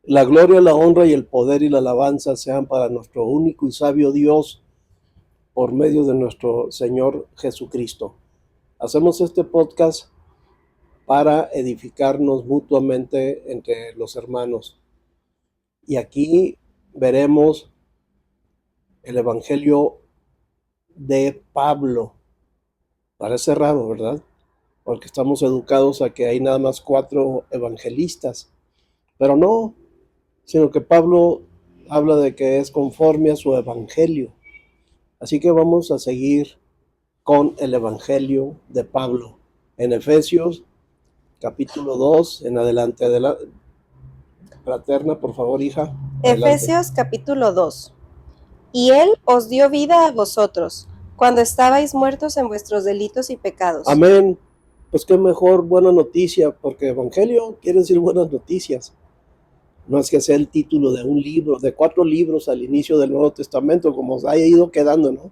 La gloria, la honra y el poder y la alabanza sean para nuestro único y sabio Dios por medio de nuestro Señor Jesucristo. Hacemos este podcast para edificarnos mutuamente entre los hermanos. Y aquí veremos el Evangelio de Pablo. Parece raro, ¿verdad? Porque estamos educados a que hay nada más 4 evangelistas. Pero no, sino que Pablo habla de que es conforme a su evangelio. Así que vamos a seguir con el evangelio de Pablo en Efesios capítulo 2 en adelante. Fraterna, por favor, hija. Adelante. Efesios capítulo 2. Y Él os dio vida a vosotros, cuando estabais muertos en vuestros delitos y pecados. Amén. Pues qué mejor buena noticia, porque evangelio quiere decir buenas noticias. No es que sea el título de un libro, de 4 libros al inicio del Nuevo Testamento, como ha ido quedando, ¿no?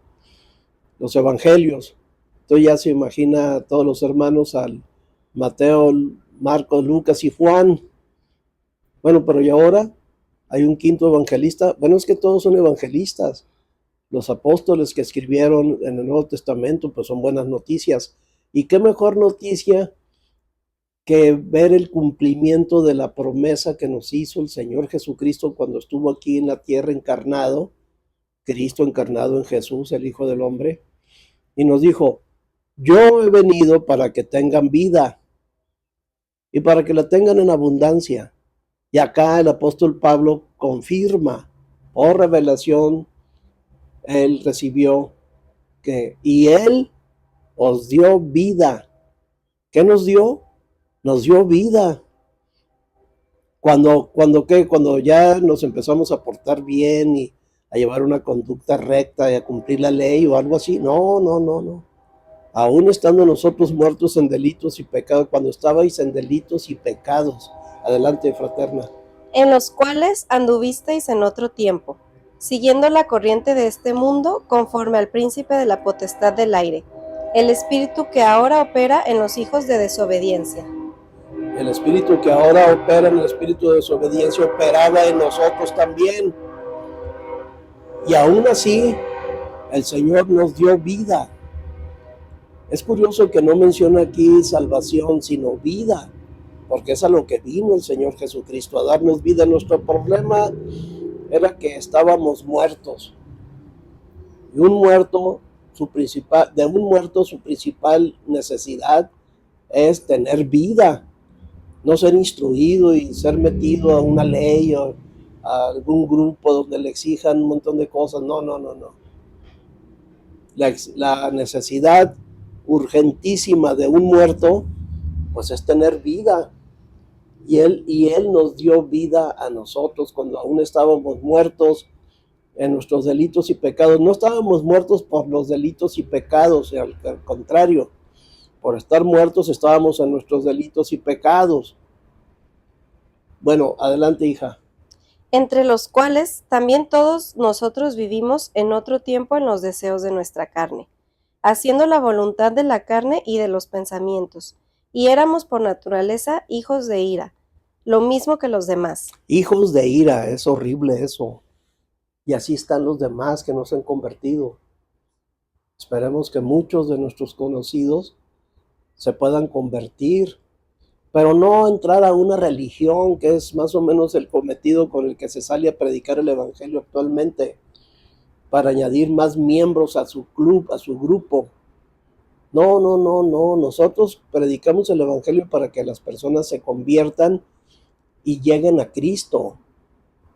Los evangelios. Entonces ya se imagina a todos los hermanos, al Mateo, Marcos, Lucas y Juan. Bueno, pero ¿y ahora? Hay un quinto evangelista. Bueno, es que todos son evangelistas. Los apóstoles que escribieron en el Nuevo Testamento, pues son buenas noticias. ¿Y qué mejor noticia que ver el cumplimiento de la promesa que nos hizo el Señor Jesucristo cuando estuvo aquí en la tierra encarnado, Cristo encarnado en Jesús, el Hijo del Hombre, y nos dijo: yo he venido para que tengan vida y para que la tengan en abundancia. Y acá el apóstol Pablo confirma, por revelación, él recibió y él os dio vida. ¿Qué nos dio? Nos dio vida. Cuando ya nos empezamos a portar bien y a llevar una conducta recta y a cumplir la ley o algo así. No, no, no, no. Aún estando nosotros muertos en delitos y pecados, cuando estabais en delitos y pecados. Adelante, fraterna. En los cuales anduvisteis en otro tiempo, siguiendo la corriente de este mundo, conforme al príncipe de la potestad del aire, el espíritu que ahora opera en los hijos de desobediencia. El espíritu que ahora opera en el espíritu de desobediencia operaba en nosotros también. Y aún así, el Señor nos dio vida. Es curioso que no menciona aquí salvación, sino vida, porque es a lo que vino el Señor Jesucristo, a darnos vida. Nuestro problema era que estábamos muertos. Y de un muerto, su principal necesidad es tener vida, no ser instruido y ser metido a una ley o a algún grupo donde le exijan un montón de cosas. No, no, no, no. La necesidad urgentísima de un muerto, pues es tener vida. Y él nos dio vida a nosotros cuando aún estábamos muertos en nuestros delitos y pecados. No estábamos muertos por los delitos y pecados, al contrario, por estar muertos estábamos en nuestros delitos y pecados. Bueno, adelante, hija. Entre los cuales también todos nosotros vivimos en otro tiempo en los deseos de nuestra carne, haciendo la voluntad de la carne y de los pensamientos, y éramos por naturaleza hijos de ira, lo mismo que los demás. Hijos de ira, es horrible eso. Y así están los demás que no se han convertido. Esperemos que muchos de nuestros conocidos se puedan convertir, pero no entrar a una religión, que es más o menos el cometido con el que se sale a predicar el evangelio actualmente, para añadir más miembros a su club, a su grupo. No, no, no, no. Nosotros predicamos el evangelio para que las personas se conviertan y lleguen a Cristo,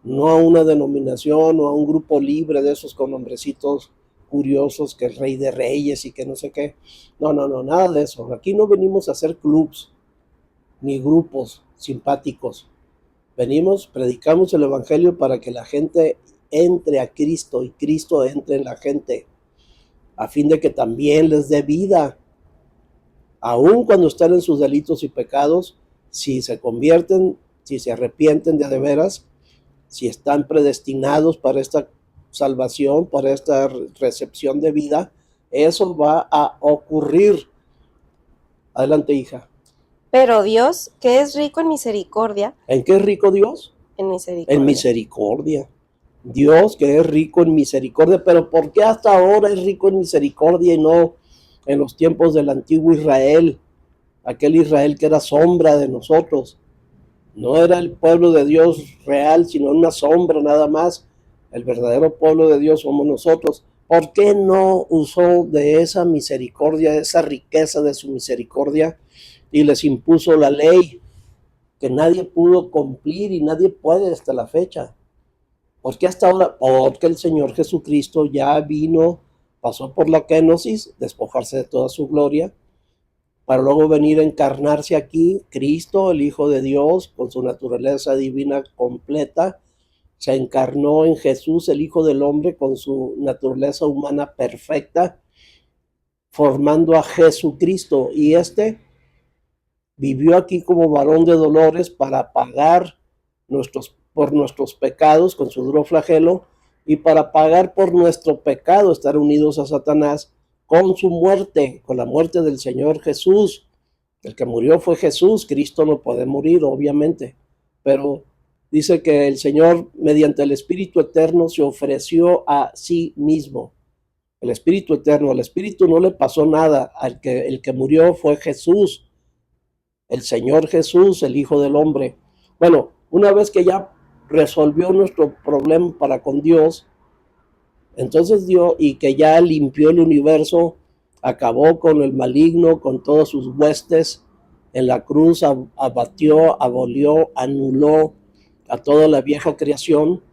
no a una denominación o a un grupo libre de esos con nombrecitos curiosos, que el Rey de Reyes y que no sé qué. No, no, no, nada de eso. Aquí no venimos a hacer clubs ni grupos simpáticos. Venimos, predicamos el evangelio para que la gente entre a Cristo y Cristo entre en la gente, a fin de que también les dé vida. Aun cuando están en sus delitos y pecados, si se convierten, si se arrepienten de veras, si están predestinados para esta salvación, para esta recepción de vida, eso va a ocurrir. Adelante, hija. Pero Dios, que es rico en misericordia, ¿En qué es rico Dios? en en misericordia. misericordia. Dios que es rico en misericordia, pero ¿por qué hasta ahora es rico en misericordia y no en los tiempos del antiguo Israel? Aquel Israel que era sombra de nosotros. No era el pueblo de Dios real, sino una sombra nada más. El verdadero pueblo de Dios somos nosotros. ¿Por qué no usó de esa misericordia, de esa riqueza de su misericordia y les impuso la ley que nadie pudo cumplir y nadie puede hasta la fecha? ¿Por qué hasta ahora? Porque el Señor Jesucristo ya vino, pasó por la kenosis, despojarse de toda su gloria, para luego venir a encarnarse aquí. Cristo, el Hijo de Dios, con su naturaleza divina completa, se encarnó en Jesús, el Hijo del Hombre, con su naturaleza humana perfecta, formando a Jesucristo. Y vivió aquí como varón de dolores para pagar por nuestros pecados con su duro flagelo, y para pagar por nuestro pecado, estar unidos a Satanás con su muerte, con la muerte del Señor Jesús. El que murió fue Jesús. Cristo no puede morir, obviamente, pero dice que el Señor, mediante el Espíritu Eterno, se ofreció a sí mismo. El Espíritu Eterno, al Espíritu no le pasó nada. El que murió fue Jesús, el Señor Jesús, el Hijo del Hombre. Bueno, una vez que ya resolvió nuestro problema para con Dios, entonces Dios, y que ya limpió el universo, acabó con el maligno, con todas sus huestes, en la cruz abatió, abolió, anuló a toda la vieja creación.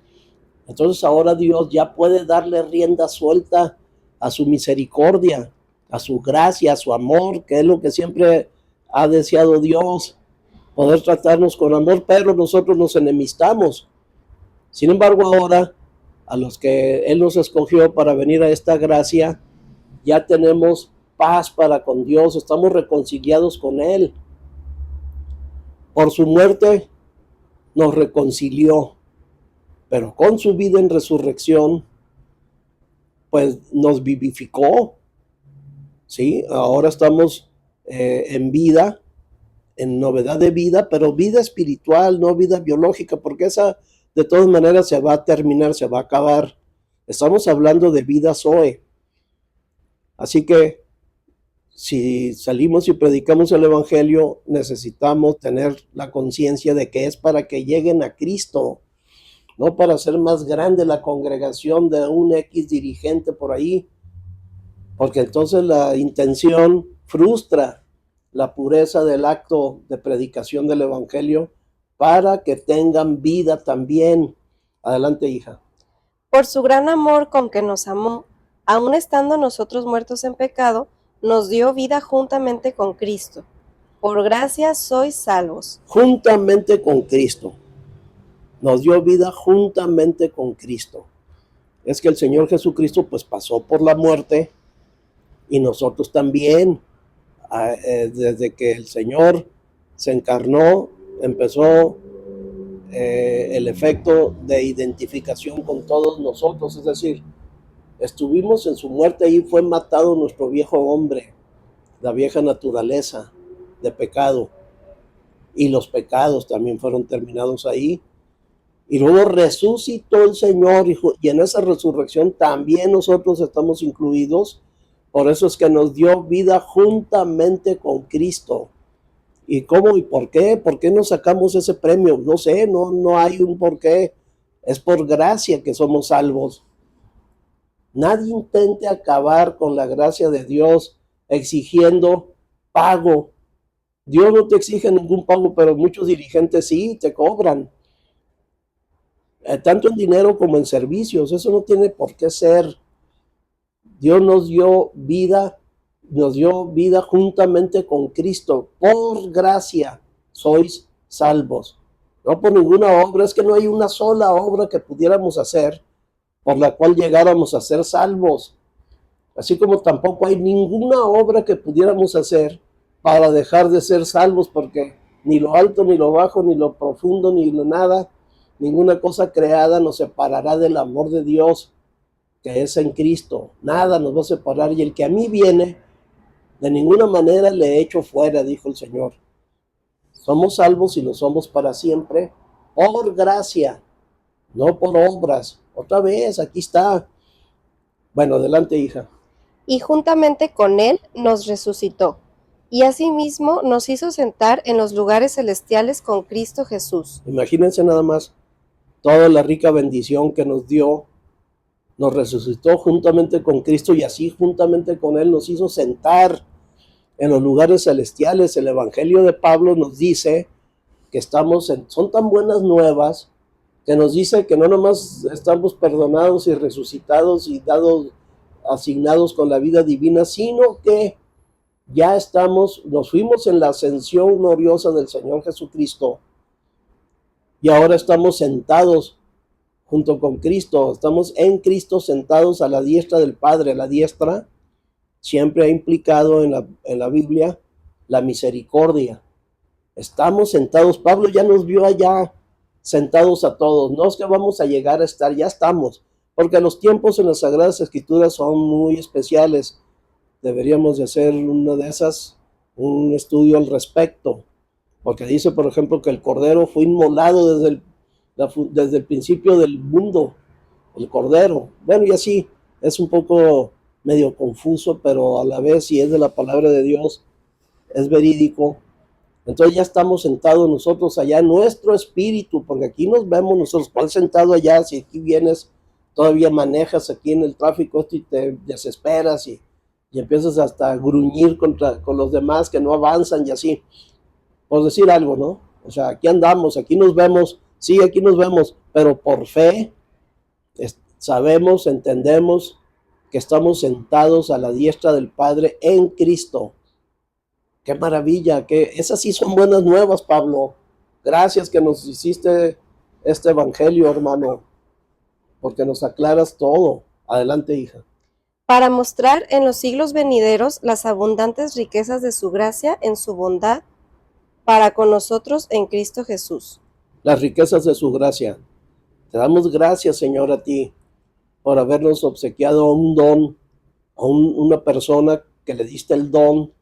Entonces ahora Dios ya puede darle rienda suelta a su misericordia, a su gracia, a su amor, que es lo que siempre ha deseado Dios, poder tratarnos con amor, pero nosotros nos enemistamos. Sin embargo, ahora, a los que Él nos escogió para venir a esta gracia, ya tenemos paz para con Dios, estamos reconciliados con Él. Por su muerte nos reconcilió, pero con su vida en resurrección, pues nos vivificó. ¿Sí? Ahora estamos en vida, en novedad de vida, pero vida espiritual, no vida biológica, porque esa de todas maneras se va a terminar, se va a acabar. Estamos hablando de vida Zoe. Así que si salimos y predicamos el Evangelio, necesitamos tener la conciencia de que es para que lleguen a Cristo, no para hacer más grande la congregación de un X dirigente por ahí, porque entonces la intención frustra la pureza del acto de predicación del Evangelio para que tengan vida también. Adelante, hija. Por su gran amor con que nos amó, aun estando nosotros muertos en pecado, nos dio vida juntamente con Cristo. Por gracia sois salvos. Juntamente con Cristo. Nos dio vida juntamente con Cristo. Es que el Señor Jesucristo pues pasó por la muerte y nosotros también. Desde que el Señor se encarnó, empezó el efecto de identificación con todos nosotros, es decir, estuvimos en su muerte y fue matado nuestro viejo hombre, la vieja naturaleza de pecado, y los pecados también fueron terminados ahí. Y luego resucitó el Señor y en esa resurrección también nosotros estamos incluidos. Por eso es que nos dio vida juntamente con Cristo. ¿Y cómo y por qué? ¿Por qué nos sacamos ese premio? No sé, no hay un por qué. Es por gracia que somos salvos. Nadie intente acabar con la gracia de Dios exigiendo pago. Dios no te exige ningún pago, pero muchos dirigentes sí te cobran. Tanto en dinero como en servicios. Eso no tiene por qué ser. Dios nos dio vida juntamente con Cristo. Por gracia sois salvos. No por ninguna obra. Es que no hay una sola obra que pudiéramos hacer por la cual llegáramos a ser salvos. Así como tampoco hay ninguna obra que pudiéramos hacer para dejar de ser salvos, porque ni lo alto, ni lo bajo, ni lo profundo, ni lo nada, ninguna cosa creada nos separará del amor de Dios que es en Cristo. Nada nos va a separar, y el que a mí viene, de ninguna manera le echo fuera, dijo el Señor. Somos salvos y lo somos para siempre por gracia, no por obras. Otra vez, aquí está. Bueno, adelante, hija. Y juntamente con él nos resucitó, y asimismo nos hizo sentar en los lugares celestiales con Cristo Jesús. Imagínense nada más toda la rica bendición que nos dio. Nos resucitó juntamente con Cristo y así juntamente con él nos hizo sentar en los lugares celestiales. El Evangelio de Pablo nos dice que son tan buenas nuevas que nos dice que no nomás estamos perdonados y resucitados y asignados con la vida divina, sino que ya nos fuimos en la ascensión gloriosa del Señor Jesucristo y ahora estamos sentados junto con Cristo, estamos en Cristo sentados a la diestra del Padre. La diestra siempre ha implicado en la Biblia la misericordia. Estamos sentados, Pablo ya nos vio allá sentados a todos, no es que vamos a llegar a estar, ya estamos, porque los tiempos en las Sagradas Escrituras son muy especiales. Deberíamos de hacer un estudio al respecto, porque dice, por ejemplo, que el Cordero fue inmolado desde el principio del mundo, el Cordero. Bueno, y así, es un poco medio confuso, pero a la vez, si es de la palabra de Dios, es verídico. Entonces ya estamos sentados nosotros allá, nuestro espíritu, porque aquí nos vemos nosotros, ¿cuál sentado allá? Si aquí vienes, todavía manejas aquí en el tráfico esto y te desesperas y empiezas hasta a gruñir con los demás que no avanzan y así, por decir algo, ¿no? O sea, aquí andamos, aquí nos vemos, sí, aquí nos vemos, pero por fe sabemos, entendemos que estamos sentados a la diestra del Padre en Cristo. ¡Qué maravilla! Esas sí son buenas nuevas, Pablo. Gracias que nos hiciste este evangelio, hermano, porque nos aclaras todo. Adelante, hija. Para mostrar en los siglos venideros las abundantes riquezas de su gracia en su bondad para con nosotros en Cristo Jesús. Las riquezas de su gracia. Te damos gracias, Señor, a ti, por habernos obsequiado un don, a una persona que le diste el don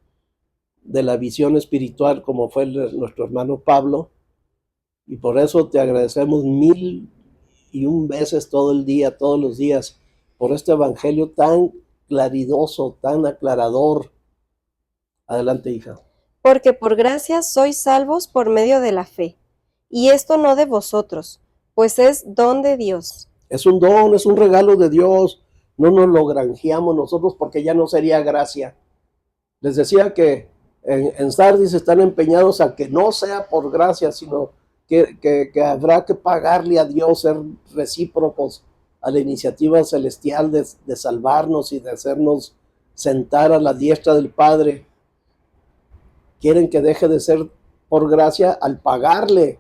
de la visión espiritual, como fue nuestro hermano Pablo, y por eso te agradecemos 1001 veces todo el día, todos los días, por este evangelio tan claridoso, tan aclarador. Adelante, hija. Porque por gracia sois salvos por medio de la fe, y esto no de vosotros, pues es don de Dios. Es un don, es un regalo de Dios, no nos lo granjeamos nosotros porque ya no sería gracia. Les decía que en Sardis están empeñados a que no sea por gracia, sino que habrá que pagarle a Dios, ser recíprocos a la iniciativa celestial de salvarnos y de hacernos sentar a la diestra del Padre. Quieren que deje de ser por gracia al pagarle.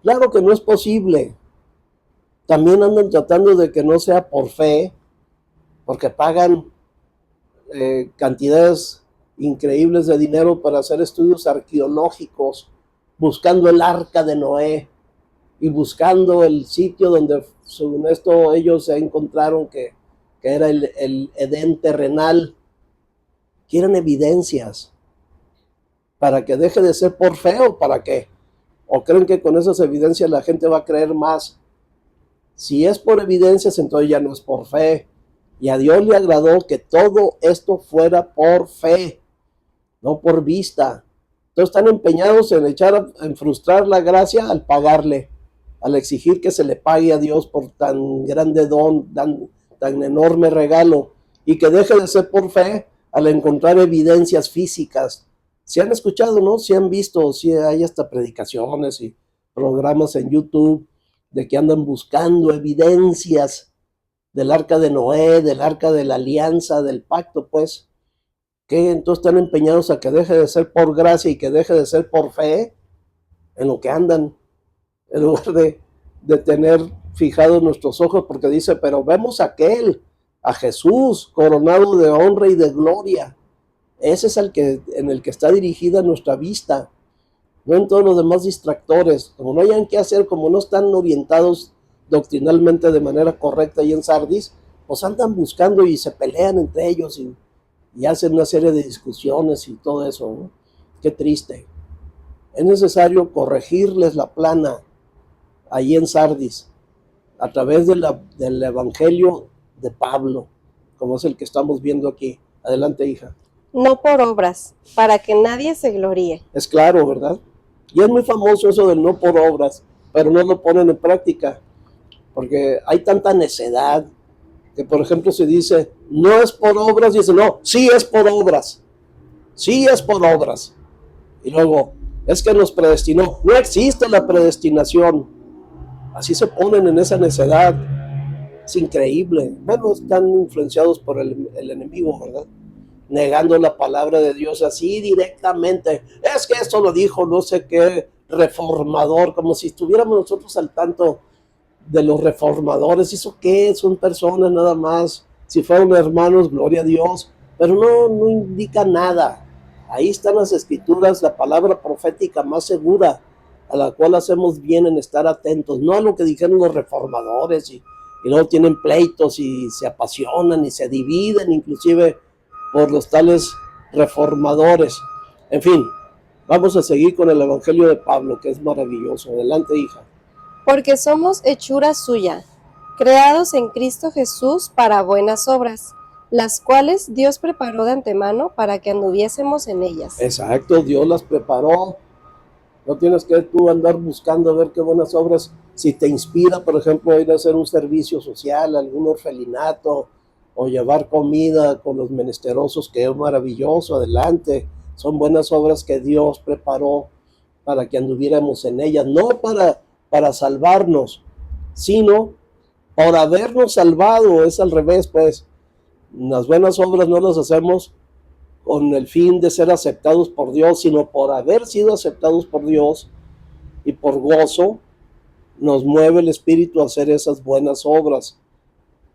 Claro que no es posible. También andan tratando de que no sea por fe, porque pagan cantidades increíbles de dinero para hacer estudios arqueológicos, buscando el arca de Noé y buscando el sitio donde, según esto, ellos se encontraron que era el Edén terrenal. Quieren evidencias para que deje de ser por fe, o para qué, o creen que con esas evidencias la gente va a creer más. Si es por evidencias, entonces ya no es por fe. Y a Dios le agradó que todo esto fuera por fe, no por vista. Entonces están empeñados en frustrar la gracia al pagarle, al exigir que se le pague a Dios por tan grande don, tan enorme regalo, y que deje de ser por fe al encontrar evidencias físicas. Si han escuchado, ¿no? Si han visto, si hay hasta predicaciones y programas en YouTube de que andan buscando evidencias del arca de Noé, del arca de la alianza, del pacto, pues, que entonces están empeñados a que deje de ser por gracia y que deje de ser por fe en lo que andan, en lugar de tener fijados nuestros ojos, porque dice, pero vemos a Jesús, coronado de honra y de gloria. Ese es en el que está dirigida nuestra vista, no en todos los demás distractores. Como no hayan qué hacer, como no están orientados doctrinalmente de manera correcta ahí en Sardis, pues andan buscando y se pelean entre ellos y hacen una serie de discusiones y todo eso, ¿no? Qué triste. Es necesario corregirles la plana, ahí en Sardis, a través del Evangelio de Pablo, como es el que estamos viendo aquí. Adelante, hija. No por obras, para que nadie se gloríe. Es claro, ¿verdad? Y es muy famoso eso del no por obras, pero no lo ponen en práctica, porque hay tanta necedad que, por ejemplo, se dice, no es por obras, y dice, no, sí es por obras, sí es por obras. Y luego, es que nos predestinó. No existe la predestinación. Así se ponen en esa necedad. Es increíble. Bueno, están influenciados por el enemigo, ¿verdad? Negando la palabra de Dios así directamente. Es que esto lo dijo no sé qué reformador, como si estuviéramos nosotros al tanto de los reformadores. ¿Eso qué? Son personas nada más. Si fueron hermanos, gloria a Dios. Pero no indica nada. Ahí están las escrituras, la palabra profética más segura, a la cual hacemos bien en estar atentos. No a lo que dijeron los reformadores y luego tienen pleitos y se apasionan y se dividen inclusive por los tales reformadores. En fin, vamos a seguir con el Evangelio de Pablo, que es maravilloso. Adelante, hija. Porque somos hechura suya, creados en Cristo Jesús para buenas obras, las cuales Dios preparó de antemano para que anduviésemos en ellas. Exacto, Dios las preparó. No tienes que tú andar buscando a ver qué buenas obras. Si te inspira, por ejemplo, ir a hacer un servicio social, algún orfelinato, o llevar comida con los menesterosos, que es maravilloso, adelante. Son buenas obras que Dios preparó para que anduviéramos en ellas, no para salvarnos, sino por habernos salvado. Es al revés, pues. Las buenas obras no las hacemos con el fin de ser aceptados por Dios, sino por haber sido aceptados por Dios y por gozo, nos mueve el Espíritu a hacer esas buenas obras.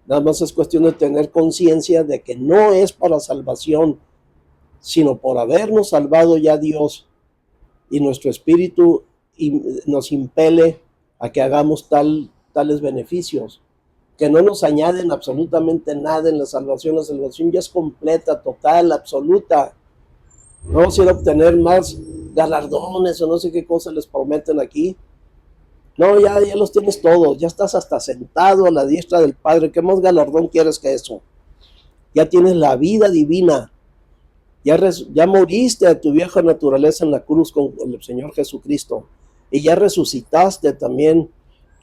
Nada más es cuestión de tener conciencia de que no es para salvación, sino por habernos salvado ya Dios, y nuestro Espíritu nos impele a que hagamos tales beneficios, que no nos añaden absolutamente nada en la salvación. La salvación ya es completa, total, absoluta. No vamos a ir a obtener más galardones o no sé qué cosas les prometen aquí. No, ya los tienes todos, ya estás hasta sentado a la diestra del Padre. ¿Qué más galardón quieres que eso? Ya tienes la vida divina. Ya moriste a tu vieja naturaleza en la cruz con el Señor Jesucristo. Y ya resucitaste también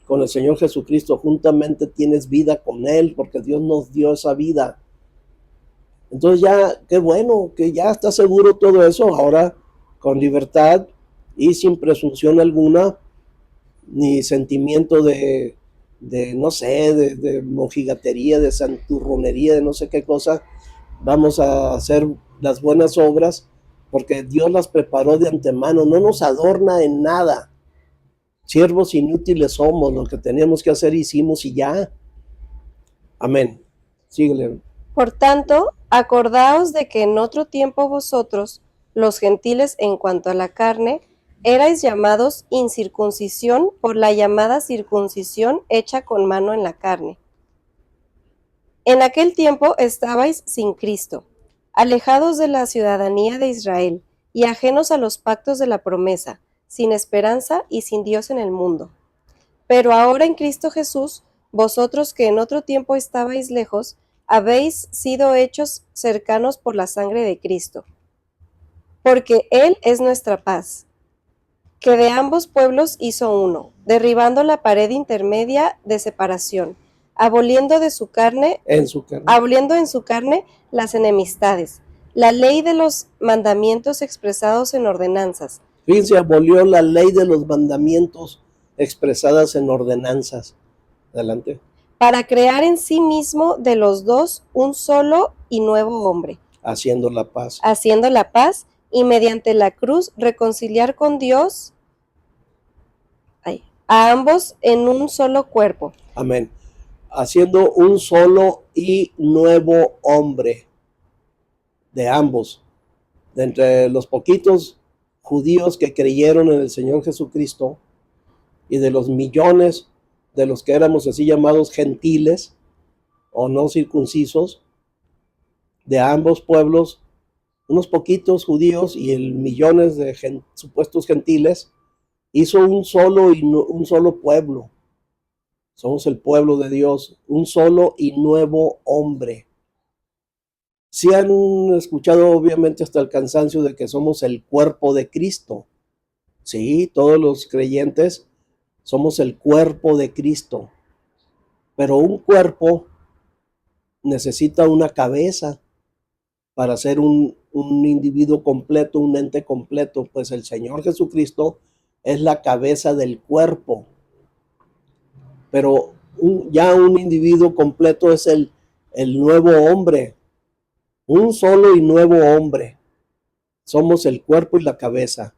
con el Señor Jesucristo. Juntamente tienes vida con Él, porque Dios nos dio esa vida. Entonces ya, qué bueno, que ya está seguro todo eso. Ahora, con libertad y sin presunción alguna, ni sentimiento de no sé, de mojigatería, de santurronería, de no sé qué cosa, vamos a hacer las buenas obras, porque Dios las preparó de antemano, no nos adorna en nada. Siervos inútiles somos, lo que teníamos que hacer hicimos y ya. Amén. Síguele. Por tanto, acordaos de que en otro tiempo vosotros, los gentiles en cuanto a la carne, erais llamados incircuncisión por la llamada circuncisión hecha con mano en la carne. En aquel tiempo estabais sin Cristo, alejados de la ciudadanía de Israel y ajenos a los pactos de la promesa, sin esperanza y sin Dios en el mundo. Pero ahora en Cristo Jesús, vosotros que en otro tiempo estabais lejos, habéis sido hechos cercanos por la sangre de Cristo, porque Él es nuestra paz, que de ambos pueblos hizo uno, derribando la pared intermedia de separación, aboliendo en su carne las enemistades, la ley de los mandamientos expresados en ordenanzas. Fíjense, abolió la ley de los mandamientos expresadas en ordenanzas. Adelante. Para crear en sí mismo de los dos un solo y nuevo hombre. Haciendo la paz. Haciendo la paz y mediante la cruz reconciliar con Dios a ambos en un solo cuerpo. Amén. Haciendo un solo y nuevo hombre de ambos. De entre los poquitos judíos que creyeron en el Señor Jesucristo y de los millones de los que éramos así llamados gentiles o no circuncisos, de ambos pueblos, unos poquitos judíos y el millones de supuestos gentiles, hizo un solo pueblo, Somos el pueblo de Dios, un solo y nuevo hombre. Si han escuchado obviamente hasta el cansancio de que somos el cuerpo de Cristo. Sí, todos los creyentes somos el cuerpo de Cristo. Pero un cuerpo necesita una cabeza para ser un individuo completo, un ente completo. Pues el Señor Jesucristo es la cabeza del cuerpo. Pero ya un individuo completo es el nuevo hombre. Un solo y nuevo hombre. Somos el cuerpo y la cabeza.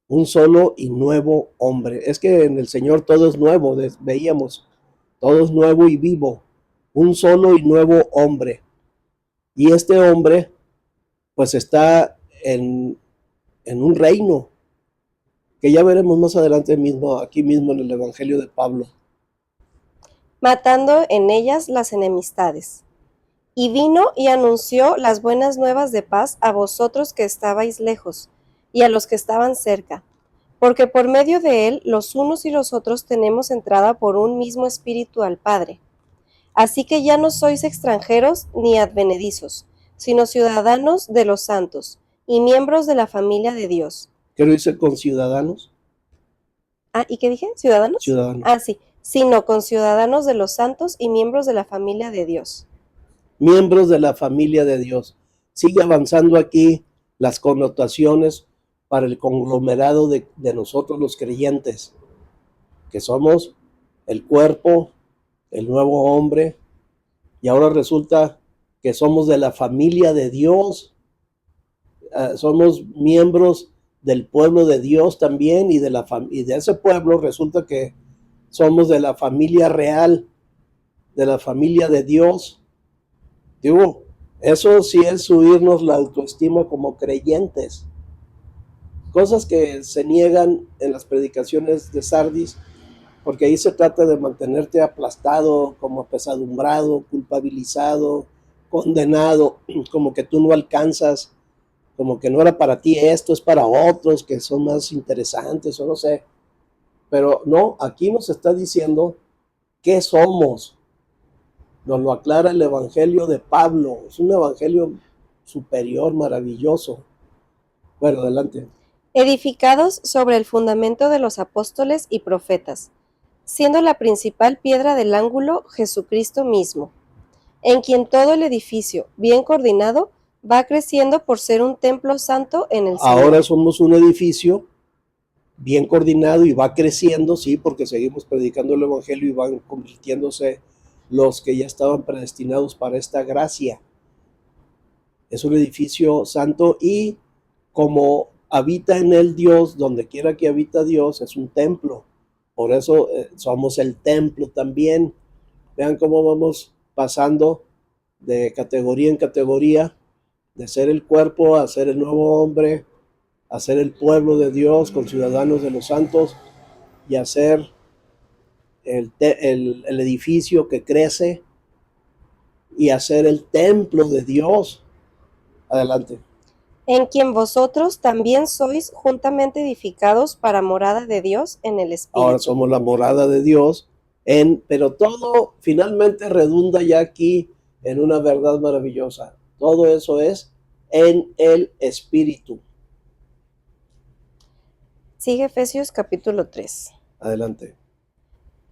Un solo y nuevo hombre. Es que en el Señor todo es nuevo, veíamos. Todo es nuevo y vivo. Un solo y nuevo hombre. Y este hombre, pues está en un reino, que ya veremos más adelante mismo, aquí mismo en el Evangelio de Pablo. Matando en ellas las enemistades. Y vino y anunció las buenas nuevas de paz a vosotros que estabais lejos, y a los que estaban cerca, porque por medio de él los unos y los otros tenemos entrada por un mismo espíritu al Padre. Así que ya no sois extranjeros ni advenedizos, sino ciudadanos de los santos, y miembros de la familia de Dios. ¿Qué lo dice con ciudadanos? ¿Y qué dije? ¿Ciudadanos? Ciudadanos. Sí, sino con ciudadanos de los santos y miembros de la familia de Dios. Miembros de la familia de Dios. Sigue avanzando aquí las connotaciones para el conglomerado de nosotros los creyentes, que somos el cuerpo, el nuevo hombre, y ahora resulta que somos de la familia de Dios. Somos miembros del pueblo de Dios también, y de ese pueblo resulta que somos de la familia real, de la familia de Dios. Digo, eso sí es subirnos la autoestima como creyentes. Cosas que se niegan en las predicaciones de Sardis, porque ahí se trata de mantenerte aplastado, como apesadumbrado, culpabilizado, condenado, como que tú no alcanzas, como que no era para ti esto, es para otros que son más interesantes, o no sé. Pero no, aquí nos está diciendo qué somos. Nos lo aclara el Evangelio de Pablo. Es un evangelio superior, maravilloso. Bueno, adelante. Edificados sobre el fundamento de los apóstoles y profetas, siendo la principal piedra del ángulo Jesucristo mismo, en quien todo el edificio, bien coordinado, va creciendo por ser un templo santo en el Señor. Ahora somos un edificio bien coordinado y va creciendo, sí, porque seguimos predicando el Evangelio y van convirtiéndose los que ya estaban predestinados para esta gracia. Es un edificio santo, y como habita en él Dios, donde quiera que habita Dios, es un templo. Por eso somos el templo también. Vean cómo vamos pasando de categoría en categoría, de ser el cuerpo a ser el nuevo hombre, a ser el pueblo de Dios con ciudadanos de los santos, y a ser el edificio que crece, y a ser el templo de Dios. Adelante. En quien vosotros también sois juntamente edificados para morada de Dios en el Espíritu. Ahora somos la morada de Dios, pero todo finalmente redunda ya aquí en una verdad maravillosa. Todo eso es en el Espíritu. Sigue Efesios capítulo 3. Adelante.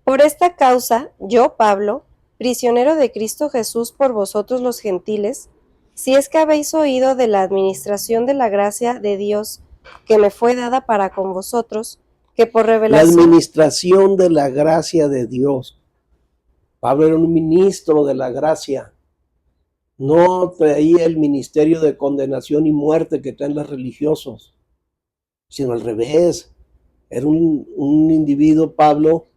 Por esta causa, yo, Pablo, prisionero de Cristo Jesús por vosotros los gentiles, si es que habéis oído de la administración de la gracia de Dios que me fue dada para con vosotros, que por revelación... La administración de la gracia de Dios. Pablo era un ministro de la gracia. No traía el ministerio de condenación y muerte que traen los religiosos, sino al revés. Era un individuo, Pablo,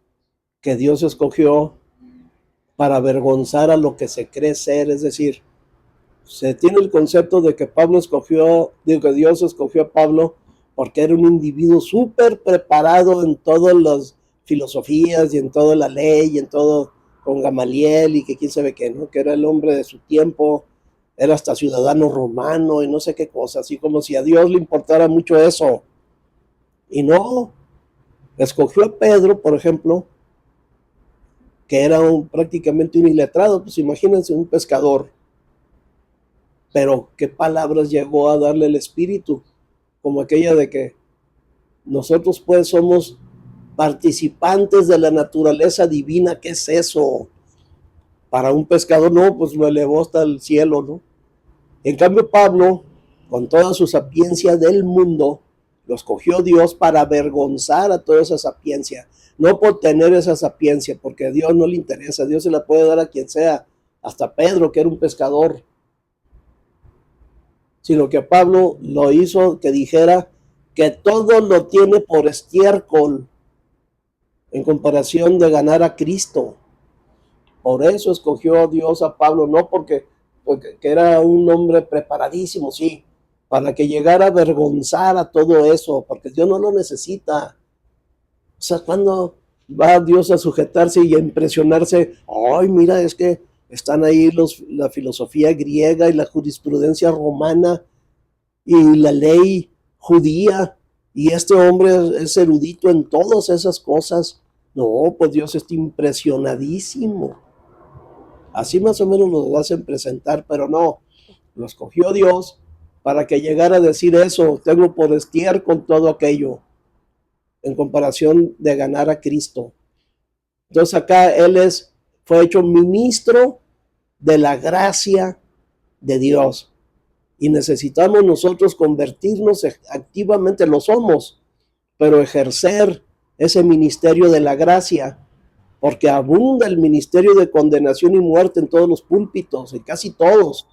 que Dios escogió para avergonzar a lo que se cree ser. Es decir, se tiene el concepto de que que Dios escogió a Pablo porque era un individuo súper preparado en todas las filosofías y en toda la ley y en todo, con Gamaliel y que quién sabe qué, ¿no? Que era el hombre de su tiempo, era hasta ciudadano romano y no sé qué cosa, así como si a Dios le importara mucho eso. Y no, escogió a Pedro, por ejemplo, que era prácticamente un iletrado. Pues imagínense un pescador. Pero ¿qué palabras llegó a darle el Espíritu? Como aquella de que nosotros pues somos participantes de la naturaleza divina. ¿Qué es eso? Para un pescador no, pues lo elevó hasta el cielo, ¿no? En cambio Pablo, con toda su sapiencia del mundo, lo escogió Dios para avergonzar a toda esa sapiencia. No por tener esa sapiencia, porque a Dios no le interesa. Dios se la puede dar a quien sea, hasta Pedro, que era un pescador. Sino que Pablo lo hizo que dijera que todo lo tiene por estiércol en comparación de ganar a Cristo. Por eso escogió Dios a Pablo, no porque que era un hombre preparadísimo, sí, para que llegara a avergonzar a todo eso, porque Dios no lo necesita. O sea, cuando va Dios a sujetarse y a impresionarse, ay, mira, es que están ahí la filosofía griega y la jurisprudencia romana y la ley judía, y este hombre es erudito en todas esas cosas. No, pues Dios está impresionadísimo. Así más o menos lo hacen presentar, pero no, lo escogió Dios para que llegara a decir eso, tengo por estiércol todo aquello, en comparación de ganar a Cristo. Entonces acá él fue hecho ministro de la gracia de Dios. Y necesitamos nosotros convertirnos activamente, lo somos, pero ejercer ese ministerio de la gracia, porque abunda el ministerio de condenación y muerte en todos los púlpitos, en casi todos.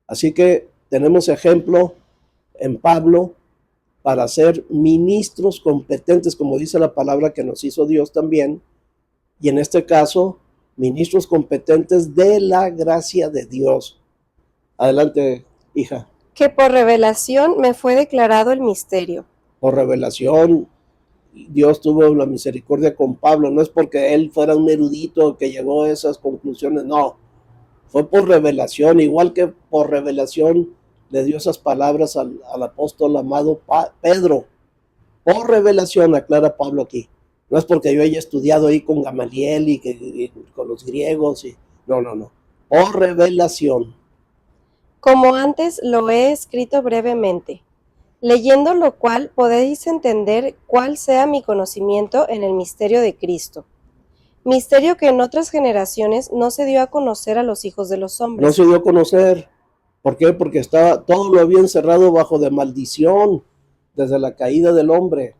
Así que tenemos ejemplo en Pablo para ser ministros competentes, como dice la palabra que nos hizo Dios también, y en este caso, ministros competentes de la gracia de Dios. Adelante, hija. Que por revelación me fue declarado el misterio. Por revelación, Dios tuvo la misericordia con Pablo, no es porque él fuera un erudito que llegó a esas conclusiones, no, fue por revelación, igual que por revelación le dio esas palabras al apóstol amado Pedro, por revelación, aclara Pablo aquí, no es porque yo haya estudiado ahí con Gamaliel y con los griegos, no, por revelación. Como antes lo he escrito brevemente, leyendo lo cual podéis entender cuál sea mi conocimiento en el misterio de Cristo. Misterio que en otras generaciones no se dio a conocer a los hijos de los hombres. No se dio a conocer. ¿Por qué? Porque todo lo había encerrado bajo de maldición desde la caída del hombre.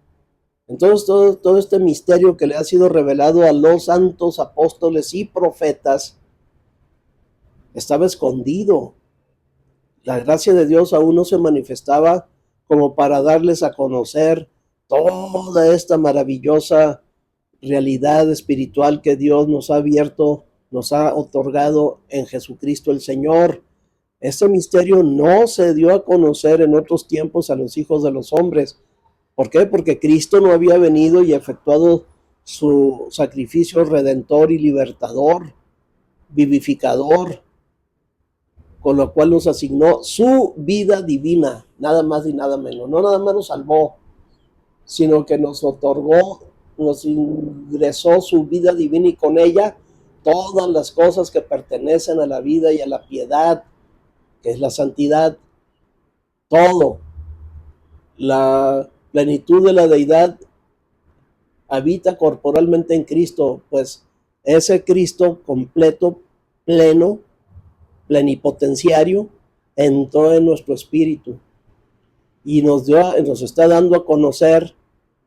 Entonces todo este misterio que le ha sido revelado a los santos apóstoles y profetas estaba escondido. La gracia de Dios aún no se manifestaba como para darles a conocer toda esta maravillosa realidad espiritual que Dios nos ha abierto, nos ha otorgado en Jesucristo el Señor. Este misterio no se dio a conocer en otros tiempos a los hijos de los hombres. ¿Por qué? Porque Cristo no había venido y efectuado su sacrificio redentor y libertador, vivificador, con lo cual nos asignó su vida divina, nada más y nada menos. No nada más nos salvó, sino que nos otorgó, nos ingresó su vida divina y con ella todas las cosas que pertenecen a la vida y a la piedad, que es la santidad, todo. La plenitud de la deidad habita corporalmente en Cristo, pues ese Cristo completo, pleno, plenipotenciario, entró en nuestro espíritu y nos está dando a conocer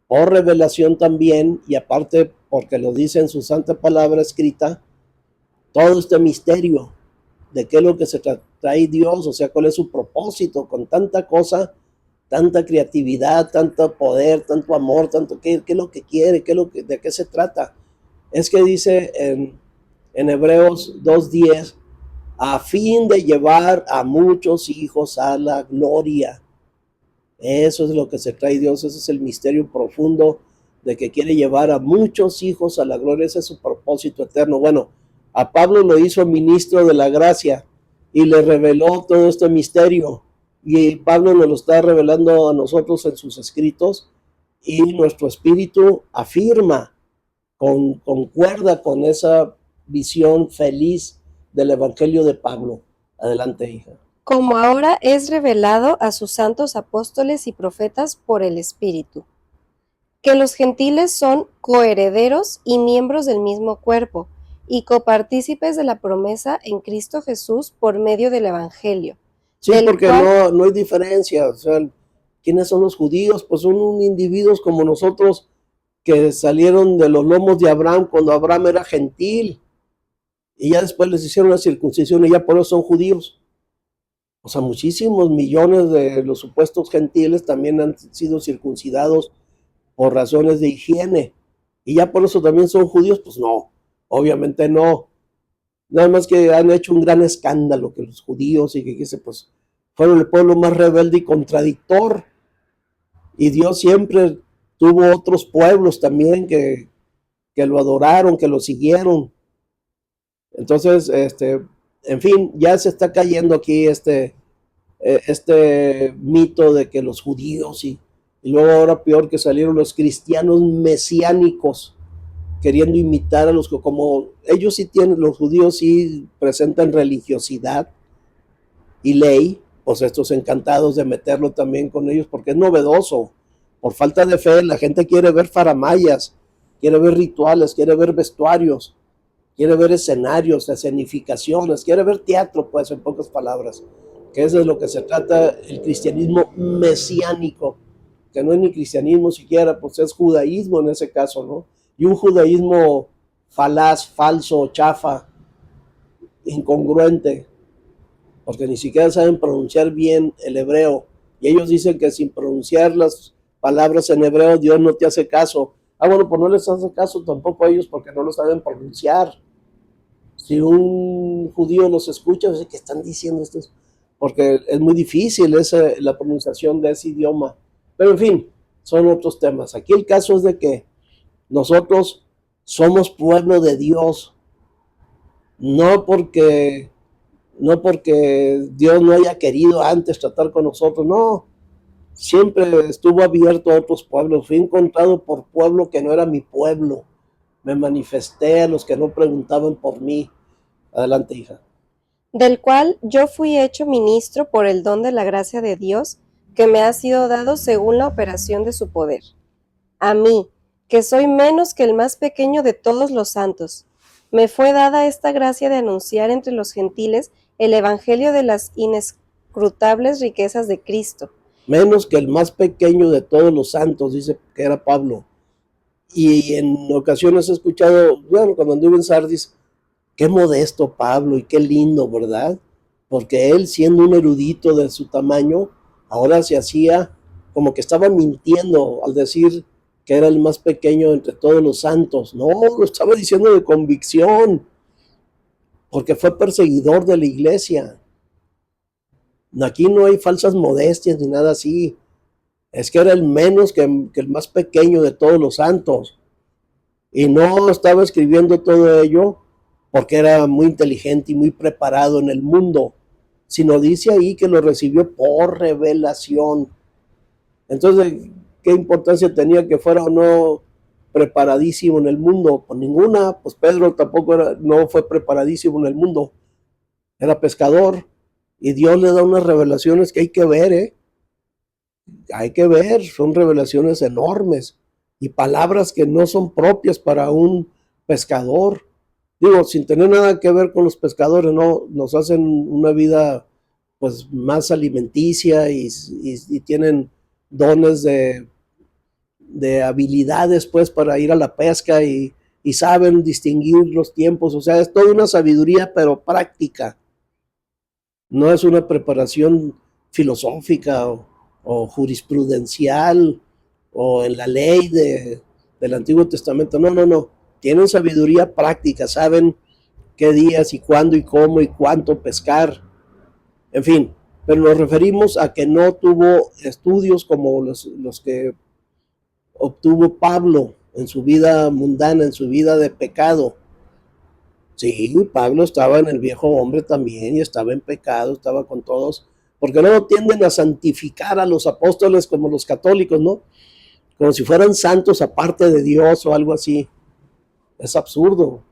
por revelación también, y aparte porque lo dice en su santa palabra escrita, todo este misterio de qué es lo que se trae Dios, o sea, cuál es su propósito con tanta cosa, tanta creatividad, tanto poder, tanto amor, tanto qué es lo que quiere, de qué se trata. Es que dice en Hebreos 2:10, a fin de llevar a muchos hijos a la gloria. Eso es lo que se trae Dios, ese es el misterio profundo de que quiere llevar a muchos hijos a la gloria, ese es su propósito eterno. Bueno, a Pablo lo hizo ministro de la gracia y le reveló todo este misterio, y Pablo nos lo está revelando a nosotros en sus escritos, y nuestro espíritu afirma concuerda con esa visión feliz del Evangelio de Pablo. Adelante, hija. Como ahora es revelado a sus santos apóstoles y profetas por el Espíritu, que los gentiles son coherederos y miembros del mismo cuerpo, y copartícipes de la promesa en Cristo Jesús por medio del Evangelio. Sí, porque no hay diferencia. O sea, ¿quiénes son los judíos? Pues son individuos como nosotros que salieron de los lomos de Abraham cuando Abraham era gentil. Y ya después les hicieron la circuncisión y ya por eso son judíos. O sea, muchísimos millones de los supuestos gentiles también han sido circuncidados por razones de higiene. Y ya por eso también son judíos. Pues no, obviamente no. Nada más que han hecho un gran escándalo que los judíos y que pues fueron el pueblo más rebelde y contradictor. Y Dios siempre tuvo otros pueblos también que lo adoraron, que lo siguieron. Entonces, en fin, ya se está cayendo aquí este mito de que los judíos y luego ahora peor que salieron los cristianos mesiánicos queriendo imitar a los que, como ellos sí tienen, los judíos sí presentan religiosidad y ley, pues estos encantados de meterlo también con ellos porque es novedoso. Por falta de fe, la gente quiere ver faramayas, quiere ver rituales, quiere ver vestuarios, quiere ver escenarios, escenificaciones, quiere ver teatro, pues, en pocas palabras, que eso es lo que se trata el cristianismo mesiánico, que no es ni cristianismo siquiera, pues es judaísmo en ese caso, ¿no? Y un judaísmo falaz, falso, chafa, incongruente, porque ni siquiera saben pronunciar bien el hebreo, y ellos dicen que sin pronunciar las palabras en hebreo Dios no te hace caso. Bueno, pues no les hace caso tampoco a ellos porque no lo saben pronunciar. Si un judío los escucha, dice que están diciendo esto, porque es muy difícil la pronunciación de ese idioma. Pero en fin, son otros temas. Aquí el caso es de que nosotros somos pueblo de Dios, no porque Dios no haya querido antes tratar con nosotros, no, siempre estuvo abierto a otros pueblos. Fui encontrado por pueblo que no era mi pueblo, me manifesté a los que no preguntaban por mí. Adelante, hija. Del cual yo fui hecho ministro por el don de la gracia de Dios, que me ha sido dado según la operación de su poder. A mí, que soy menos que el más pequeño de todos los santos, me fue dada esta gracia de anunciar entre los gentiles el evangelio de las inescrutables riquezas de Cristo. Menos que el más pequeño de todos los santos, dice que era Pablo. Y en ocasiones he escuchado, bueno, cuando anduve en Sardis, qué modesto Pablo y qué lindo, ¿verdad? Porque él, siendo un erudito de su tamaño, ahora se hacía como que estaba mintiendo al decir que era el más pequeño entre todos los santos. No, lo estaba diciendo de convicción, porque fue perseguidor de la iglesia. Aquí no hay falsas modestias ni nada así. Es que era el menos que el más pequeño de todos los santos. Y no estaba escribiendo todo ello porque era muy inteligente y muy preparado en el mundo, sino dice ahí que lo recibió por revelación. Entonces, ¿qué importancia tenía que fuera o no preparadísimo en el mundo? Pues ninguna. Pues Pedro tampoco no fue preparadísimo en el mundo, era pescador, y Dios le da unas revelaciones que hay que ver, hay que ver, son revelaciones enormes y palabras que no son propias para un pescador. Digo, sin tener nada que ver con los pescadores, no, nos hacen una vida pues más alimenticia y tienen dones de habilidades pues para ir a la pesca y saben distinguir los tiempos. O sea, es toda una sabiduría, pero práctica. No es una preparación filosófica o jurisprudencial o en la ley del Antiguo Testamento. No. Tienen sabiduría práctica, saben qué días y cuándo y cómo y cuánto pescar. En fin, pero nos referimos a que no tuvo estudios como los que obtuvo Pablo en su vida mundana, en su vida de pecado. Sí, Pablo estaba en el viejo hombre también y estaba en pecado, estaba con todos, porque luego tienden a santificar a los apóstoles como los católicos, ¿no? Como si fueran santos aparte de Dios o algo así. es absurdo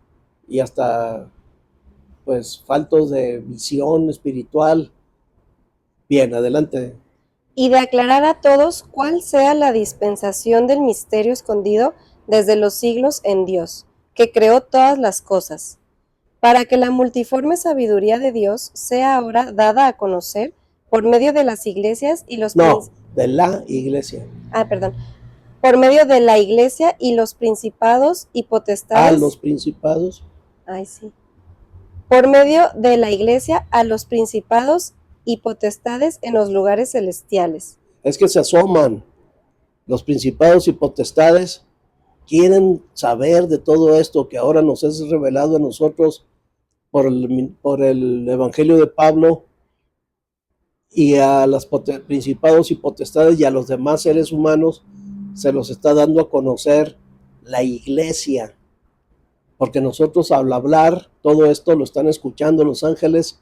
y hasta pues faltos de visión espiritual. Bien, adelante. Y de aclarar a todos cuál sea la dispensación del misterio escondido desde los siglos en Dios, que creó todas las cosas, para que la multiforme sabiduría de Dios sea ahora dada a conocer por medio de las iglesias y los No, de la iglesia. por medio de la iglesia y los principados y A potestades. los principados. Ay, sí. Por medio de la iglesia a los principados y potestades en los lugares celestiales. Es que se asoman. Los principados y potestades quieren saber de todo esto que ahora nos es revelado a nosotros por el Evangelio de Pablo, y a los principados y potestades y a los demás seres humanos se los está dando a conocer la iglesia, porque nosotros al hablar todo esto lo están escuchando los ángeles,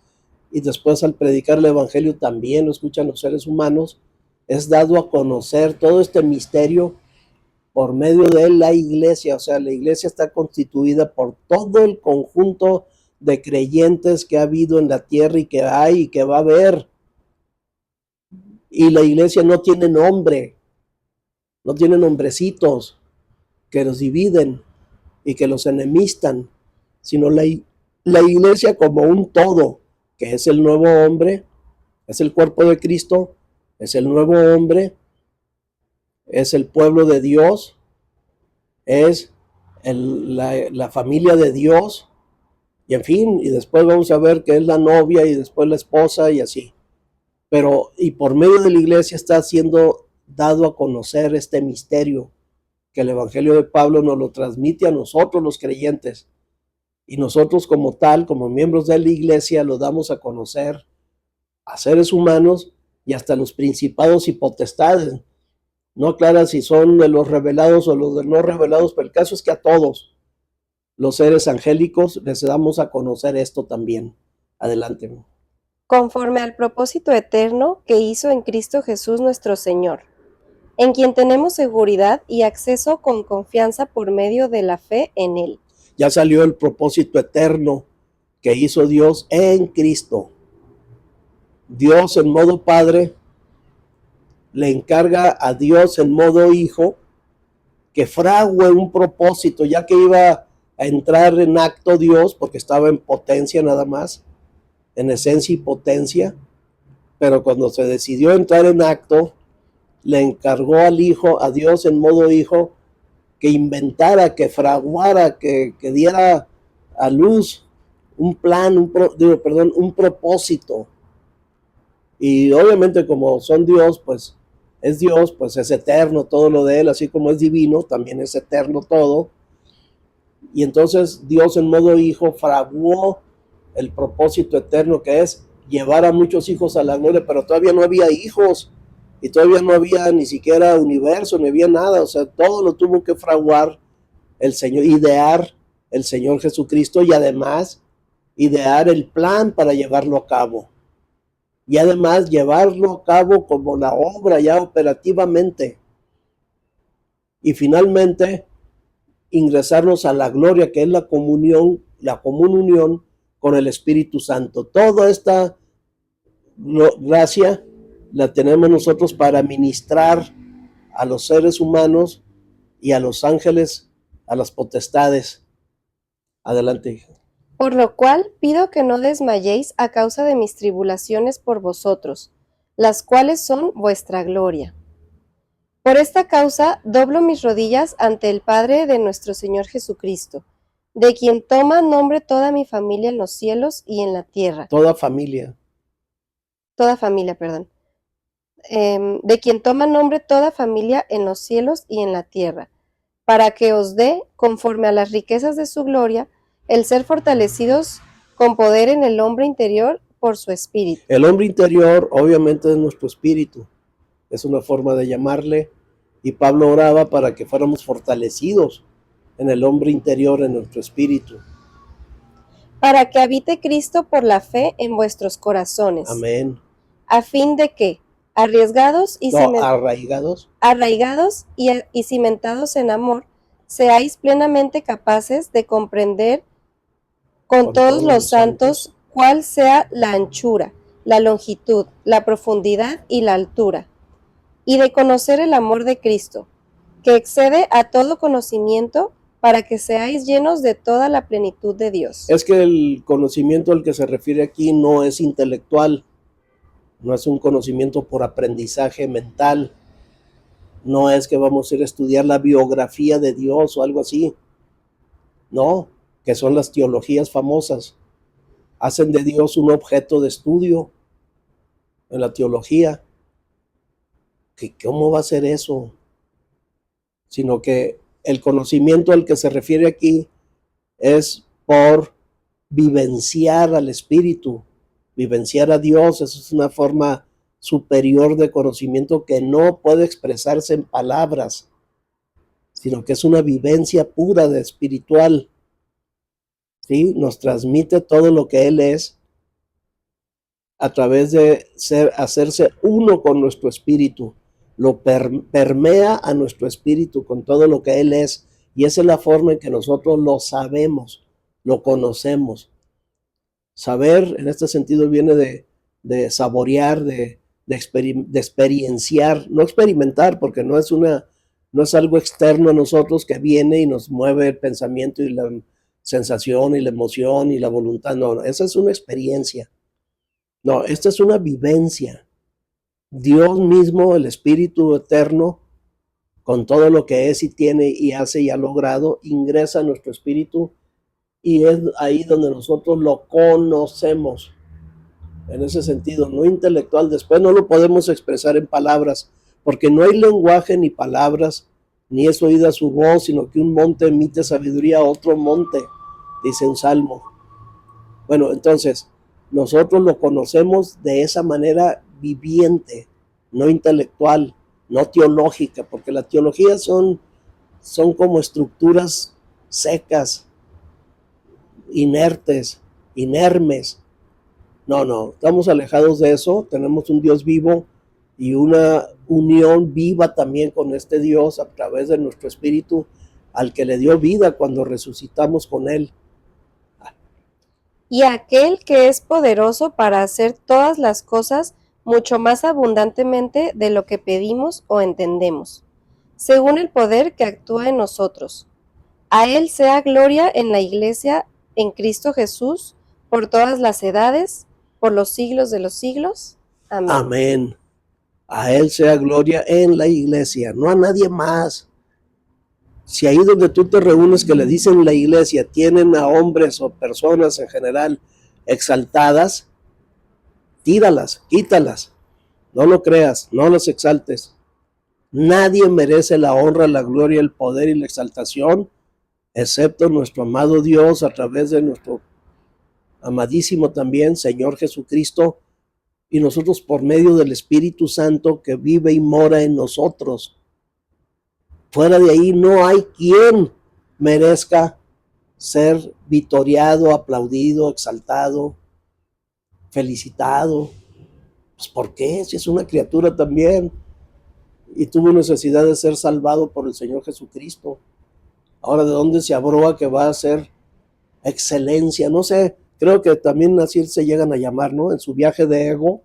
y después al predicar el Evangelio también lo escuchan los seres humanos. Es dado a conocer todo este misterio por medio de la iglesia. O sea, la iglesia está constituida por todo el conjunto de creyentes que ha habido en la tierra y que hay y que va a haber. Y la iglesia no tiene nombre, no tiene nombrecitos que los dividen y que los enemistan, sino la iglesia como un todo, que es el nuevo hombre, es el cuerpo de Cristo, es el nuevo hombre, es el pueblo de Dios, es la familia de Dios, y en fin, y después vamos a ver que es la novia y después la esposa y así. Pero, y por medio de la iglesia está siendo dado a conocer este misterio que el Evangelio de Pablo nos lo transmite a nosotros los creyentes, y nosotros como tal, como miembros de la iglesia, lo damos a conocer a seres humanos y hasta los principados y potestades. No aclara si son de los revelados o los de no revelados, pero el caso es que a todos los seres angélicos les damos a conocer esto también. Adelante. Conforme al propósito eterno que hizo en Cristo Jesús nuestro Señor, en quien tenemos seguridad y acceso con confianza por medio de la fe en Él. Ya salió el propósito eterno que hizo Dios en Cristo. Dios en modo Padre le encarga a Dios en modo Hijo que frague un propósito, ya que iba a entrar en acto Dios, porque estaba en potencia nada más, en esencia y potencia, pero cuando se decidió entrar en acto, le encargó al Hijo, a Dios en modo Hijo, que inventara, que fraguara, que diera a luz un plan, un propósito. Y obviamente como son Dios, pues es eterno todo lo de Él, así como es divino, también es eterno todo. Y entonces Dios en modo Hijo fraguó el propósito eterno, que es llevar a muchos hijos a la gloria, pero todavía no había hijos, y todavía no había ni siquiera universo, ni había nada. O sea, todo lo tuvo que fraguar el Señor, idear el Señor Jesucristo, y además idear el plan para llevarlo a cabo. Y además llevarlo a cabo como la obra ya operativamente. Y finalmente ingresarnos a la gloria, que es la comunión, la común unión con el Espíritu Santo. Toda esta gracia la tenemos nosotros para ministrar a los seres humanos y a los ángeles, a las potestades. Adelante, hija. Por lo cual pido que no desmayéis a causa de mis tribulaciones por vosotros, las cuales son vuestra gloria. Por esta causa doblo mis rodillas ante el Padre de nuestro Señor Jesucristo, de quien toma nombre toda mi familia en los cielos y en la tierra. Toda familia. De quien toma nombre toda familia en los cielos y en la tierra, para que os dé, conforme a las riquezas de su gloria, el ser fortalecidos con poder en el hombre interior por su espíritu. El hombre interior obviamente es nuestro espíritu, es una forma de llamarle, y Pablo oraba para que fuéramos fortalecidos en el hombre interior, en nuestro espíritu. Para que habite Cristo por la fe en vuestros corazones. Amén. A fin de que, arraigados y arraigados y cimentados en amor, seáis plenamente capaces de comprender con todos los santos cuál sea la anchura, la longitud, la profundidad y la altura, y de conocer el amor de Cristo, que excede a todo conocimiento, para que seáis llenos de toda la plenitud de Dios. Es que el conocimiento al que se refiere aquí no es intelectual, no es un conocimiento por aprendizaje mental, no es que vamos a ir a estudiar la biografía de Dios o algo así, no, que son las teologías famosas, hacen de Dios un objeto de estudio en la teología. ¿Cómo va a ser eso? Sino que el conocimiento al que se refiere aquí es por vivenciar al Espíritu, vivenciar a Dios. Eso es una forma superior de conocimiento que no puede expresarse en palabras, sino que es una vivencia pura de espiritual. ¿Sí? Nos transmite todo lo que Él es a través de hacerse uno con nuestro espíritu. Lo permea a nuestro espíritu con todo lo que Él es, y esa es la forma en que nosotros lo sabemos, lo conocemos. Saber, en este sentido, viene de saborear, de experienciar, no experimentar, porque no es algo externo a nosotros que viene y nos mueve el pensamiento y la sensación y la emoción y la voluntad. No, esa es una experiencia. No, esta es una vivencia. Dios mismo, el Espíritu Eterno, con todo lo que es y tiene y hace y ha logrado, ingresa a nuestro espíritu, y es ahí donde nosotros lo conocemos. En ese sentido, no intelectual. Después no lo podemos expresar en palabras, porque no hay lenguaje ni palabras, ni es oída su voz, sino que un monte emite sabiduría a otro monte, dice un salmo. Bueno, entonces, nosotros lo conocemos de esa manera viviente, no intelectual, no teológica, porque la teología son como estructuras secas, inertes, inermes. No, estamos alejados de eso, tenemos un Dios vivo y una unión viva también con este Dios a través de nuestro espíritu, al que le dio vida cuando resucitamos con Él. Y aquel que es poderoso para hacer todas las cosas mucho más abundantemente de lo que pedimos o entendemos, según el poder que actúa en nosotros. A Él sea gloria en la Iglesia, en Cristo Jesús, por todas las edades, por los siglos de los siglos. Amén. Amén. A Él sea gloria en la iglesia, no a nadie más. Si ahí donde tú te reúnes, que le dicen la iglesia, tienen a hombres o personas en general exaltadas, tíralas, quítalas. No lo creas, no los exaltes. Nadie merece la honra, la gloria, el poder y la exaltación, excepto nuestro amado Dios, a través de nuestro amadísimo también Señor Jesucristo, y nosotros por medio del Espíritu Santo que vive y mora en nosotros. Fuera de ahí no hay quien merezca ser vitoriado, aplaudido, exaltado, felicitado. Pues ¿por qué? Si es una criatura también y tuvo necesidad de ser salvado por el Señor Jesucristo. Ahora, ¿de dónde se abroga que va a ser excelencia? No sé, creo que también así se llegan a llamar, ¿no? En su viaje de ego,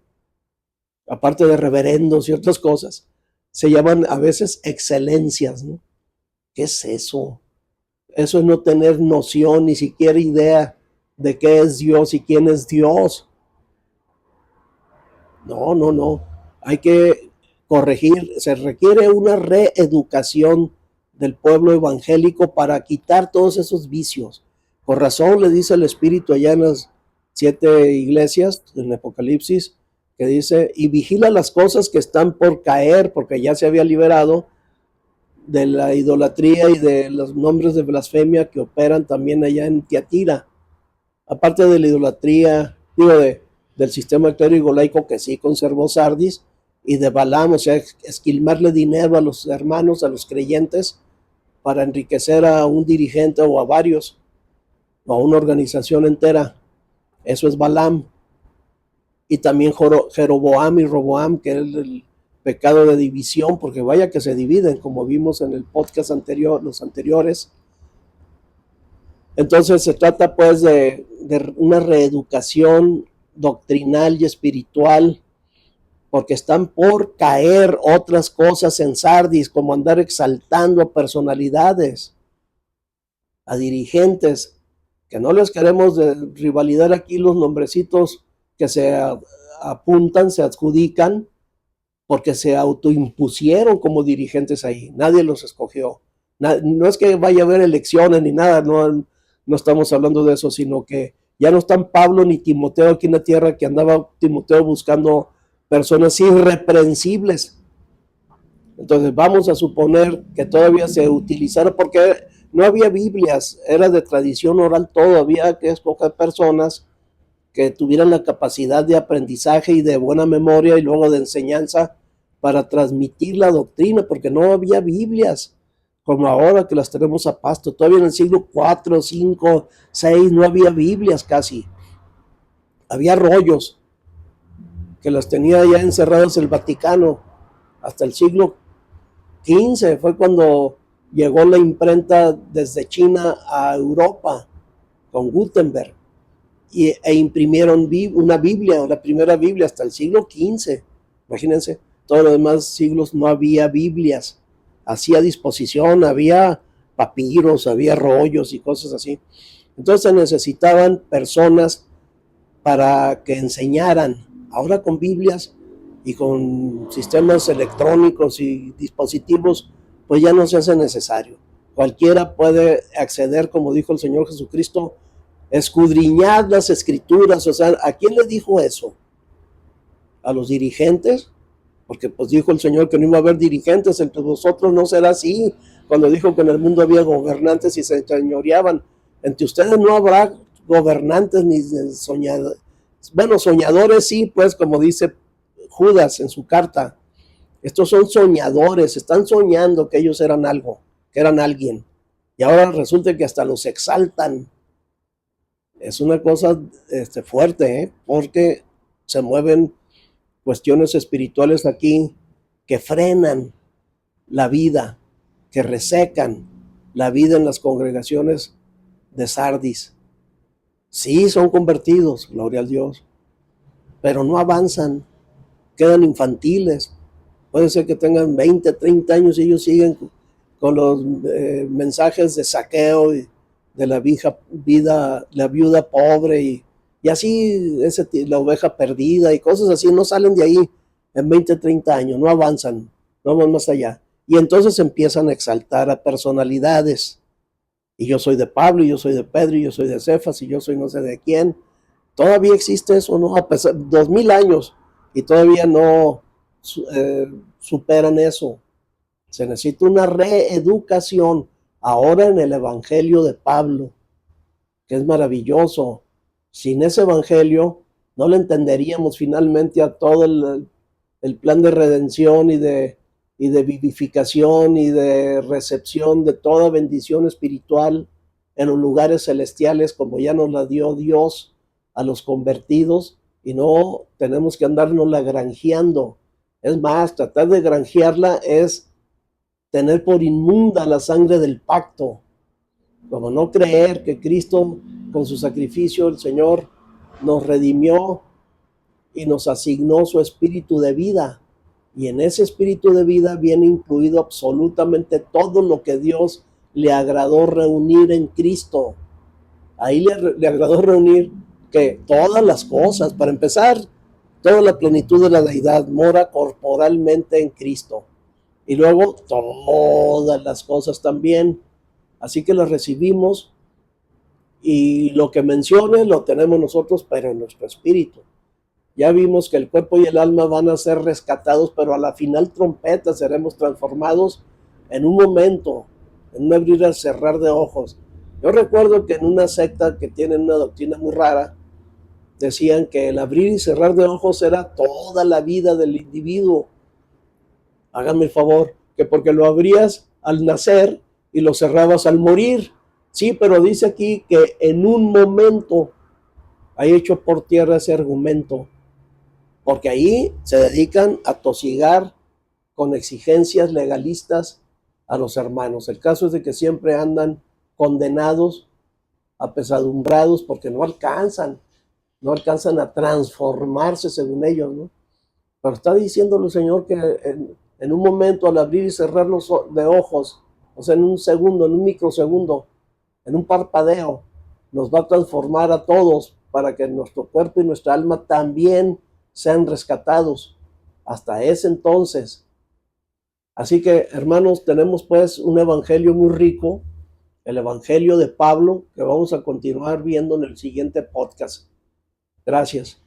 aparte de reverendos y otras cosas, se llaman a veces excelencias, ¿no? ¿Qué es eso? Eso es no tener noción, ni siquiera idea de qué es Dios y quién es Dios. No. Hay que corregir, se requiere una reeducación del pueblo evangélico para quitar todos esos vicios. Por razón le dice el Espíritu allá en las 7 iglesias, en el Apocalipsis, que dice, y vigila las cosas que están por caer, porque ya se había liberado de la idolatría y de los nombres de blasfemia que operan también allá en Tiatira. Aparte de la idolatría, del sistema clérigo laico que sí conservó Sardis, y de Balaam, o sea, esquilmarle dinero a los hermanos, a los creyentes, para enriquecer a un dirigente o a varios, o a una organización entera. Eso es Balaam. Y también Jeroboam y Roboam, que es pecado de división, porque vaya que se dividen, como vimos en el podcast anterior, los anteriores. Entonces se trata pues de una reeducación doctrinal y espiritual, porque están por caer otras cosas en Sardis, como andar exaltando a personalidades, a dirigentes, que no les queremos rivalidar aquí los nombrecitos que se apuntan, se adjudican, porque se autoimpusieron como dirigentes ahí, nadie los escogió. No es que vaya a haber elecciones ni nada, no estamos hablando de eso, sino que ya no están Pablo ni Timoteo aquí en la tierra, que andaba Timoteo buscando personas irreprensibles. Entonces vamos a suponer que todavía se utilizaron, porque no había Biblias, era de tradición oral todo, había que escoger personas que tuvieran la capacidad de aprendizaje y de buena memoria y luego de enseñanza para transmitir la doctrina, porque no había Biblias como ahora que las tenemos a pasto. Todavía en el siglo IV, V, VI no había Biblias casi. Había rollos que las tenía ya encerrados el Vaticano. Hasta el siglo XV fue cuando llegó la imprenta desde China a Europa con Gutenberg e imprimieron una Biblia, la primera Biblia hasta el siglo XV. Imagínense, todos los demás siglos no había Biblias así a disposición, había papiros, había rollos y cosas así. Entonces se necesitaban personas para que enseñaran. Ahora con Biblias y con sistemas electrónicos y dispositivos, pues ya no se hace necesario. Cualquiera puede acceder, como dijo el Señor Jesucristo, escudriñad las escrituras. O sea, ¿a quién le dijo eso? ¿A los dirigentes? Porque pues dijo el Señor que no iba a haber dirigentes, entre vosotros no será así. Cuando dijo que en el mundo había gobernantes y se señoreaban, entre ustedes no habrá gobernantes ni soñadores. Bueno, soñadores sí, pues como dice Judas en su carta. Estos son soñadores, están soñando que ellos eran algo, que eran alguien. Y ahora resulta que hasta los exaltan. Es una cosa fuerte, porque se mueven cuestiones espirituales aquí que frenan la vida, que resecan la vida en las congregaciones de Sardis. Sí, son convertidos, gloria a Dios, pero no avanzan, quedan infantiles. Puede ser que tengan 20, 30 años y ellos siguen con los mensajes de saqueo y de la la viuda pobre y así la oveja perdida y cosas así, no salen de ahí en 20, 30 años, no avanzan, no van más allá. Y entonces empiezan a exaltar a personalidades. Y yo soy de Pablo, y yo soy de Pedro, y yo soy de Cefas, y yo soy no sé de quién. Todavía existe eso, ¿no? A pesar de 2000 años y todavía no superan eso. Se necesita una reeducación ahora en el Evangelio de Pablo, que es maravilloso. Sin ese Evangelio no le entenderíamos finalmente a todo el plan de redención y de vivificación y de recepción de toda bendición espiritual en los lugares celestiales, como ya nos la dio Dios a los convertidos, y no tenemos que andárnosla granjeando. Es más, tratar de granjearla es tener por inmunda la sangre del pacto, como no creer que Cristo con su sacrificio, el Señor, nos redimió y nos asignó su espíritu de vida. Y en ese espíritu de vida viene incluido absolutamente todo lo que Dios le agradó reunir en Cristo. Ahí le agradó reunir que todas las cosas, para empezar, toda la plenitud de la deidad mora corporalmente en Cristo. Y luego todas las cosas también. Así que las recibimos y lo que mencione lo tenemos nosotros, pero en nuestro espíritu. Ya vimos que el cuerpo y el alma van a ser rescatados, pero a la final trompeta seremos transformados en un momento, en un abrir y cerrar de ojos. Yo recuerdo que en una secta que tienen una doctrina muy rara, decían que el abrir y cerrar de ojos era toda la vida del individuo. Háganme el favor, que porque lo abrías al nacer y lo cerrabas al morir. Sí, pero dice aquí que en un momento hay hecho por tierra ese argumento, porque ahí se dedican a tosigar con exigencias legalistas a los hermanos. El caso es de que siempre andan condenados, apesadumbrados, porque no alcanzan a transformarse según ellos, ¿no? Pero está diciéndole el Señor que en un momento, al abrir y cerrar los de ojos, o sea, en un segundo, en un microsegundo, en un parpadeo, nos va a transformar a todos para que nuestro cuerpo y nuestra alma también sean rescatados hasta ese entonces. Así que, hermanos, tenemos pues un evangelio muy rico, el evangelio de Pablo, que vamos a continuar viendo en el siguiente podcast. Gracias.